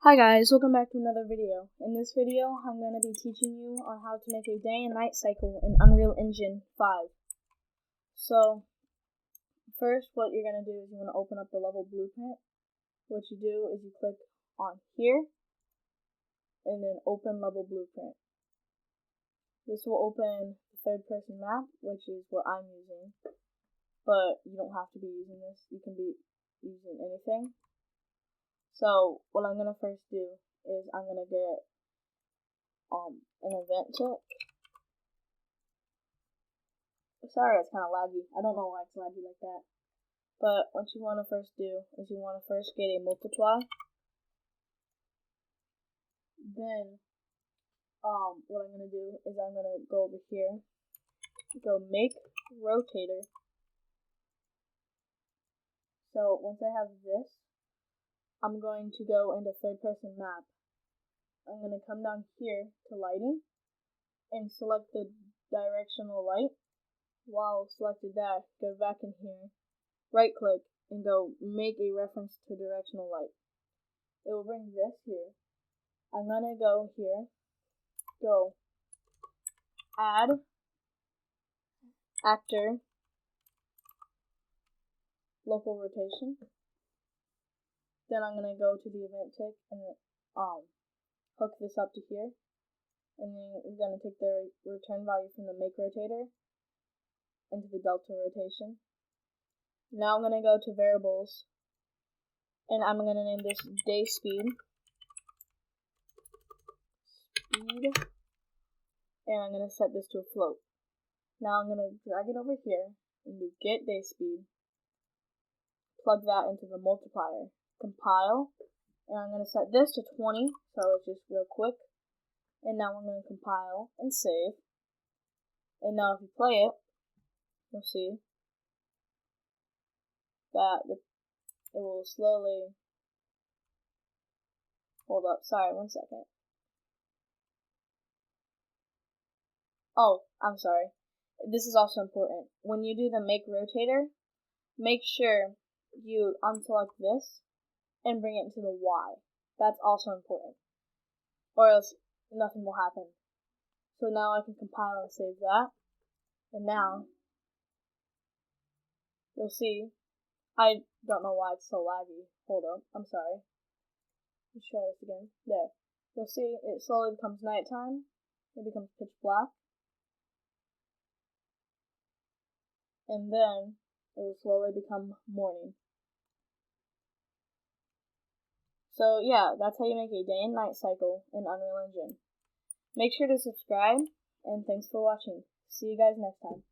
Hi guys, welcome back to another video. In this video, I'm going to be teaching you on how to make a day and night cycle in Unreal Engine 5. So, first what you're going to do is you want to open up the level blueprint. What you do is you click on here, and then open level blueprint. This will open the third person map, which is what I'm using. But you don't have to be using this, you can be using anything. So, what I'm going to first do is I'm going to get an event check. Sorry, it's kind of laggy. I don't know why it's laggy like that. But what you want to first do is you want to first get a multiply. Then, what I'm going to do is I'm going to go over here, go make rotator. So once I have this, I'm going to go into third person map. I'm going to come down here to lighting and select the directional light. While selected that, go back in here, right click, and go make a reference to directional light. It will bring this here. I'm going to go here, go add actor local rotation. Then I'm going to go to the event tick and hook this up to here. And then I'm going to take the return value from the make rotator into the delta rotation. Now I'm going to go to variables, and I'm going to name this day speed, and I'm going to set this to a float. Now I'm going to drag it over here and do get day speed, plug that into the multiplier, compile, and I'm going to set this to 20, so it's just real quick. And now I'm going to compile and save. And now if you play it, you'll see that it will slowly, hold up, sorry, 1 second. Oh, I'm sorry. This is also important. When you do the make rotator, make sure you unselect this and bring it into the Y. That's also important, or else nothing will happen. So now I can compile and save that, and now you'll see, I don't know why it's so laggy. Hold up, I'm sorry. Let's try this again. There. You'll see it slowly becomes nighttime. It becomes pitch black. And then it will slowly become morning. So yeah, that's how you make a day and night cycle in Unreal Engine. Make sure to subscribe, and thanks for watching. See you guys next time.